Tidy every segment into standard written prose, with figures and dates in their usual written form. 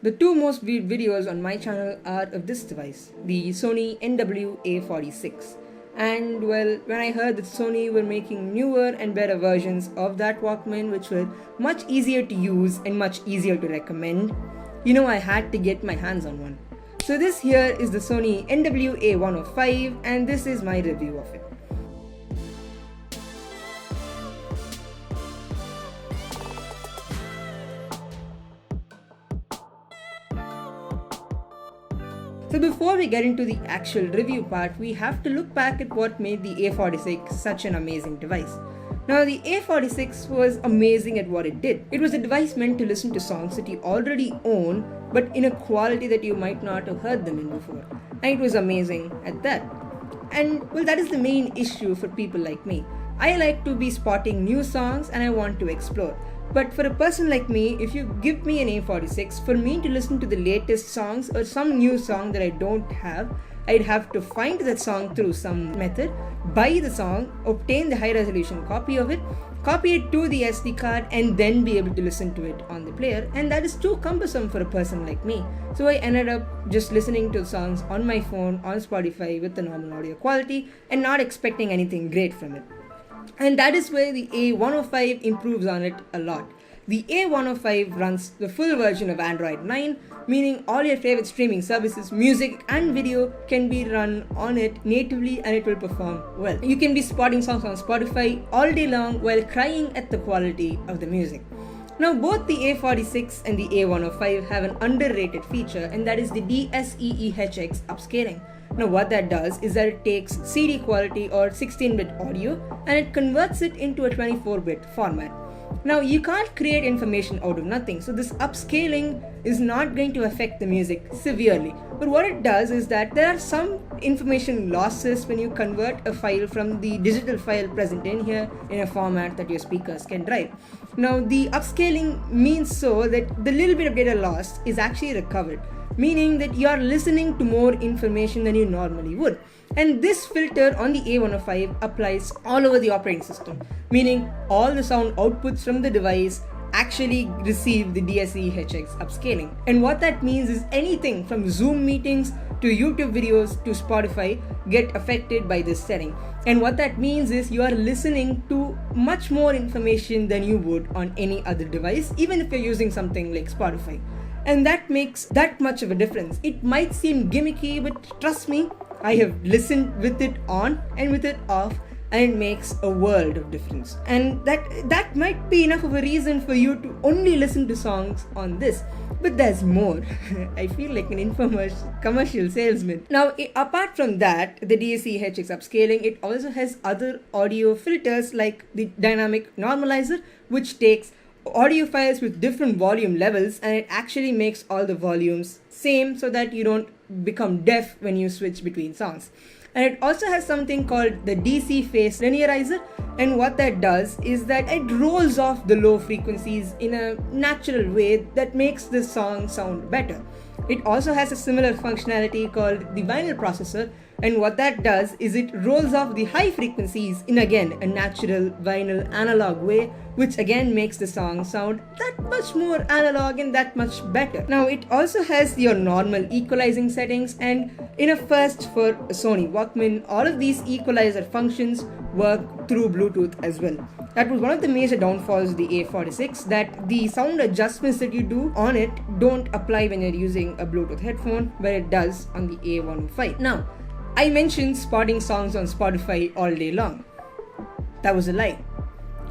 The two most viewed videos on my channel are of this device, the Sony NW A46. And well, when I heard that Sony were making newer and better versions of that Walkman which were much easier to use and much easier to recommend, I had to get my hands on one. So this here is the Sony NW A105 and this is my review of it. So before we get into the actual review part, we have to look back at what made the A46 such an amazing device. Now the A46 was amazing at what it did. It was a device meant to listen to songs that you already own, but in a quality that you might not have heard them in before. And it was amazing at that. And well, that is the main issue for people like me. I like to be spotting new songs and I want to explore. But for a person like me, if you give me an A46, for me to listen to the latest songs or some new song that I don't have, I'd have to find that song through some method, buy the song, obtain the high resolution copy of it, copy it to the SD card and then be able to listen to it on the player, and that is too cumbersome for a person like me. So I ended up just listening to songs on my phone, on Spotify with the normal audio quality and not expecting anything great from it. And that is where the A105 improves on it a lot. The A105 runs the full version of Android 9, meaning all your favorite streaming services, music and video can be run on it natively and it will perform well. You can be spotting songs on Spotify all day long while crying at the quality of the music. Now both the A46 and the A105 have an underrated feature, and that is the DSEE HX upscaling. Now what that does is that it takes CD quality or 16-bit audio and it converts it into a 24-bit format. Now you can't create information out of nothing, so this upscaling is not going to affect the music severely. But what it does is that there are some information losses when you convert a file from the digital file present in here in a format that your speakers can drive. Now the upscaling means so that the little bit of data lost is actually recovered, meaning that you are listening to more information than you normally would. And this filter on the A105 applies all over the operating system, meaning all the sound outputs from the device actually receive the DSEE HX upscaling. And what that means is anything from Zoom meetings to YouTube videos to Spotify get affected by this setting. And what that means is you are listening to much more information than you would on any other device, even if you're using something like Spotify. And that makes that much of a difference. It might seem gimmicky, but trust me, I have listened with it on and with it off, and it makes a world of difference. And that might be enough of a reason for you to only listen to songs on this. But there's more. I feel like an infomercial commercial salesman. Now, apart from that, the DSEE HX upscaling, it also has other audio filters like the dynamic normalizer, which takes audio files with different volume levels and it actually makes all the volumes same so that you don't become deaf when you switch between songs. And it also has something called the DC phase linearizer, and what that does is that it rolls off the low frequencies in a natural way that makes the song sound better. It also has a similar functionality called the vinyl processor, and what that does is it rolls off the high frequencies in again a natural vinyl analog way, which again makes the song sound that much more analog and that much better. Now it also has your normal equalizing settings, and in a first for a Sony Walkman, all of these equalizer functions work through Bluetooth as well. That was one of the major downfalls of the A46, that the sound adjustments that you do on it don't apply when you're using a Bluetooth headphone, where it does on the A105. Now, I mentioned spotting songs on Spotify all day long. That was a lie.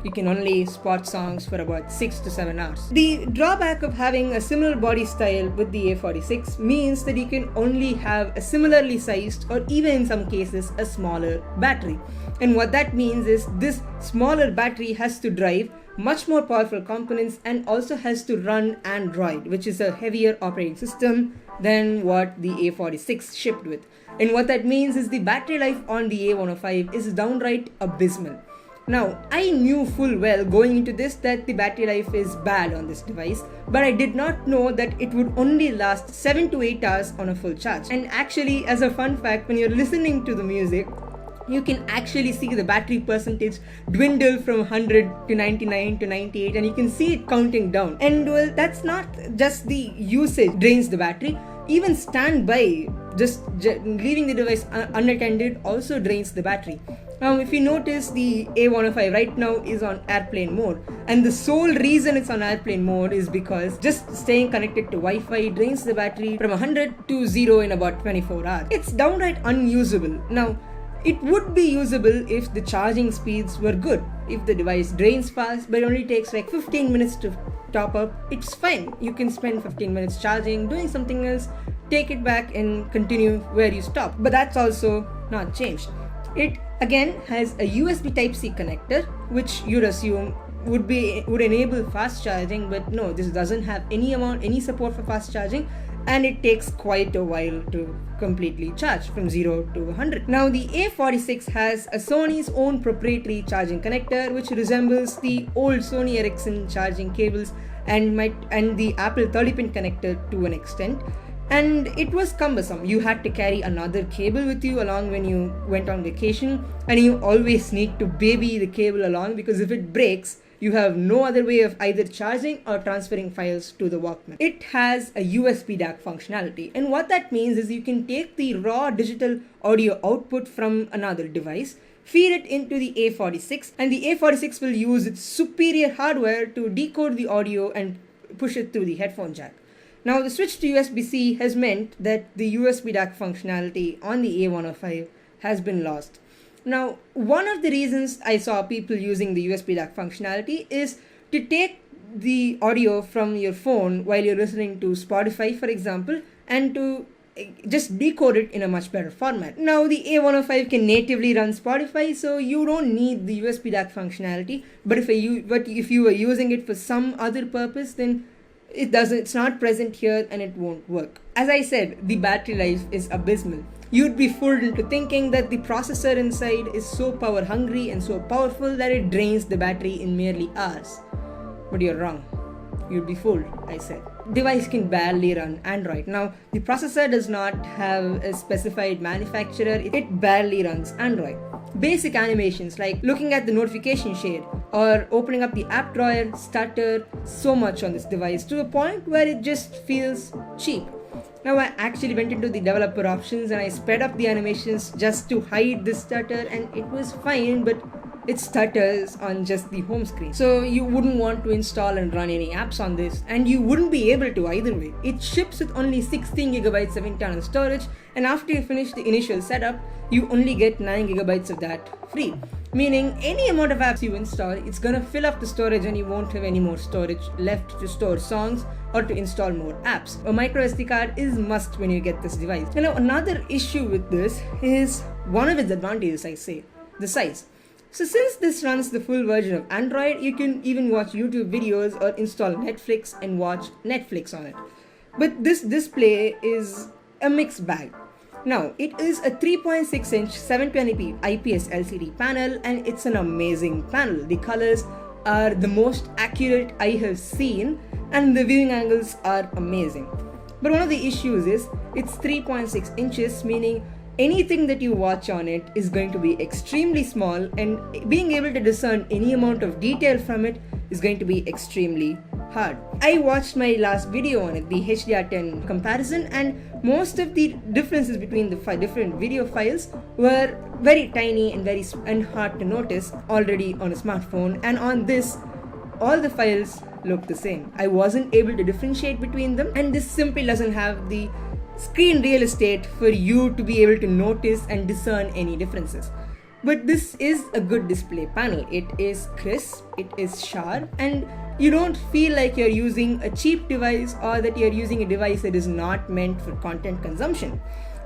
You can only spot songs for about 6 to 7 hours. The drawback of having a similar body style with the A46 means that you can only have a similarly sized, or even in some cases a smaller battery. And what that means is this smaller battery has to drive much more powerful components and also has to run Android, which is a heavier operating system than what the A46 shipped with. And what that means is the battery life on the A105 is downright abysmal. Now, I knew full well going into this that the battery life is bad on this device, but I did not know that it would only last 7 to 8 hours on a full charge. And actually, as a fun fact, when you're listening to the music, you can actually see the battery percentage dwindle from 100 to 99 to 98, and you can see it counting down. And well, that's not just the usage drains the battery. Even standby, just leaving the device unattended, also drains the battery. Now, if you notice, the A105 right now is on airplane mode, and the sole reason it's on airplane mode is because just staying connected to Wi-Fi drains the battery from 100 to 0 in about 24 hours. It's downright unusable. Now, it would be usable if the charging speeds were good. If the device drains fast but only takes like 15 minutes to top up, it's fine. You can spend 15 minutes charging, doing something else, take it back and continue where you stopped. But that's also not changed. It again has a USB Type-C connector, which you'd assume would enable fast charging, but no, this doesn't have any support for fast charging, and it takes quite a while to completely charge from 0 to 100. Now, the A46 has a Sony's own proprietary charging connector, which resembles the old Sony Ericsson charging cables and the Apple 30-pin connector to an extent. And it was cumbersome. You had to carry another cable with you along when you went on vacation, and you always need to baby the cable along, because if it breaks, you have no other way of either charging or transferring files to the Walkman. It has a USB DAC functionality, and what that means is you can take the raw digital audio output from another device, feed it into the A46, and the A46 will use its superior hardware to decode the audio and push it through the headphone jack. Now, the switch to USB-C has meant that the USB DAC functionality on the A105 has been lost. Now, one of the reasons I saw people using the USB DAC functionality is to take the audio from your phone while you're listening to Spotify, for example, and to just decode it in a much better format. Now, the A105 can natively run Spotify, so you don't need the USB DAC functionality, but if you were using it for some other purpose, then it's not present here and it won't work. As I said, the battery life is abysmal. You'd be fooled into thinking that the processor inside is so power hungry and so powerful that it drains the battery in merely hours. But you're wrong. You'd be fooled, I said. Device can barely run Android. Now, the processor does not have a specified manufacturer. It barely runs Android. Basic animations like looking at the notification shade or opening up the app drawer stutter so much on this device to a point where it just feels cheap. Now, I actually went into the developer options and I sped up the animations just to hide this stutter, and it was fine, but it stutters on just the home screen. So you wouldn't want to install and run any apps on this, and you wouldn't be able to either way. It ships with only 16 gigabytes of internal storage, and after you finish the initial setup, you only get 9 gigabytes of that free. Meaning any amount of apps you install, it's gonna fill up the storage and you won't have any more storage left to store songs or to install more apps. A micro SD card is must when you get this device. Now, another issue with this is one of its advantages, I say, the size. So since this runs the full version of Android, you can even watch YouTube videos or install Netflix and watch Netflix on it. But this display is a mixed bag. Now, it is a 3.6-inch 720p IPS LCD panel, and it's an amazing panel. The colors are the most accurate I have seen, and the viewing angles are amazing. But one of the issues is it's 3.6 inches, meaning anything that you watch on it is going to be extremely small, and being able to discern any amount of detail from it is going to be extremely hard. I watched my last video on it, the HDR10 comparison, and most of the differences between the different video files were very tiny and hard to notice already on a smartphone, and on this, all the files look the same. I wasn't able to differentiate between them, and this simply doesn't have the screen real estate for you to be able to notice and discern any differences. But this is a good display panel. It is crisp, it is sharp, and you don't feel like you're using a cheap device or that you're using a device that is not meant for content consumption.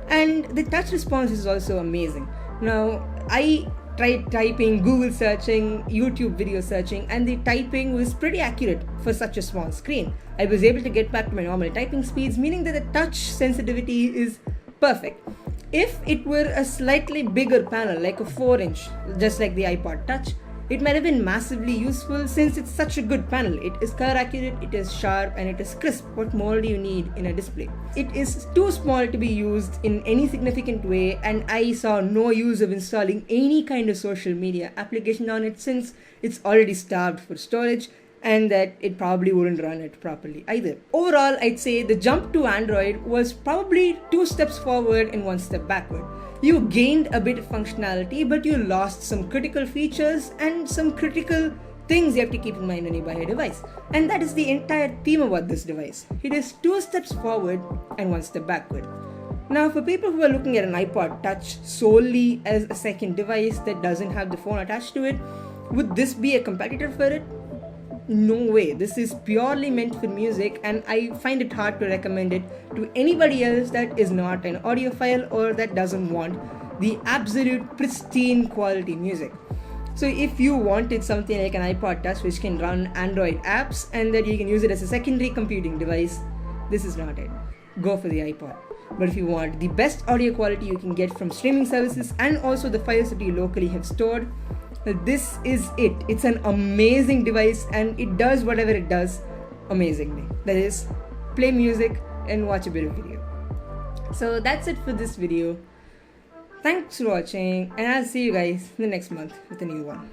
And the touch response is also amazing. Now, I tried typing, Google searching, YouTube video searching, and the typing was pretty accurate for such a small screen. I was able to get back to my normal typing speeds, meaning that the touch sensitivity is perfect. If it were a slightly bigger panel, like a 4-inch, just like the iPod Touch, it might have been massively useful since it's such a good panel. It is color accurate, it is sharp, and it is crisp. What more do you need in a display? It is too small to be used in any significant way, and I saw no use of installing any kind of social media application on it since it's already starved for storage, and that it probably wouldn't run it properly either. Overall, I'd say the jump to Android was probably 2 steps forward and 1 step backward. You gained a bit of functionality, but you lost some critical features and some critical things you have to keep in mind when you buy a device. And that is the entire theme about this device. It is 2 steps forward and 1 step backward. Now, for people who are looking at an iPod Touch solely as a second device that doesn't have the phone attached to it, would this be a competitor for it? No way. This is purely meant for music, and I find it hard to recommend it to anybody else that is not an audiophile or that doesn't want the absolute pristine quality music. So if you wanted something like an iPod Touch which can run Android apps and that you can use it as a secondary computing device, this is not it. Go for the iPod. But if you want the best audio quality you can get from streaming services and also the files that you locally have stored, this is it. It's an amazing device and it does whatever it does amazingly. That is, play music and watch a bit of video. So that's it for this video. Thanks for watching, and I'll see you guys in the next month with a new one.